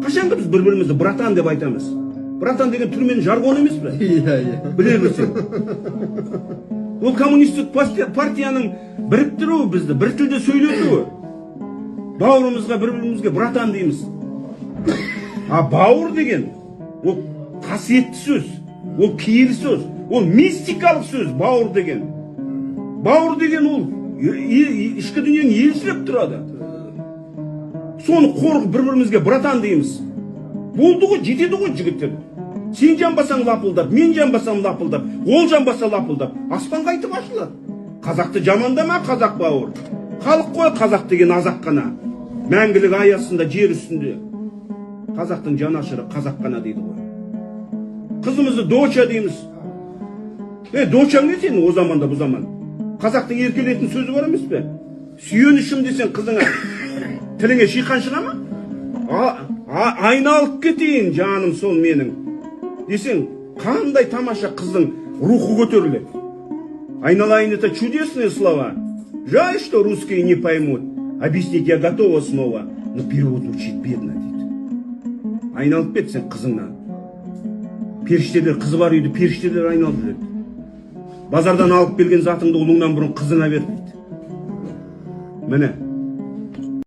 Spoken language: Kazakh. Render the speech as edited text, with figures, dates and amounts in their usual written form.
Қашанғы біз бір-бірімізді братан деп айтамыз? Братан деген түрмен жаргон емес пе? Иә. Біле білсең. Ол коммунистік партияның біріктіруі бізді, бір тілде сөйлетуі. Бауырымызға, бір-бірімізге братан дейміз. А бауыр деген, ол қасиетті сөз, ол киелі сөз, ол мистикалық сөз, бауыр деген. Бауыр деген ол ішкі дүниенің елшілеп тұрады. Соны қорғып бір-бірімізге братан дейміз. Болды ғой, жетеді ғой жігіттер. Сен жанбасаң лапылдап, мен жанбасам лапылдап, ол жанбаса лапылдап, аспан қайтып ашылады. Қазақты жамандама, қазақ бауыр. Халық қой қазақ деген азақ қана. Мәңгілік аясында жер үстінде. Қазақтың жанашыры қазақ қана дейді ғой. Қызымызды доча дейміз. Дочаң не сен о заманда бұл заман? Қазақтың еркелетін сөзі бар емес пе? Сүйенішім десең қызыңа тіліңе шиқан шыға ма? Айналып кетейін жаным сол менің. Десең, қандай тамаша қыздың рухы көтеріледі. Айналайын, это чудесные слова. Жаль, что русские не поймут. Объяснить я готова снова, но перевод звучит бедно дейді. Айналып кетсең қызыңнан. Періштелер, қызы бар үйді періштелер айналып жүреді. Базардан алып келген затыңды ұлыңнан бұрын қызыңа бер дейді. Міне.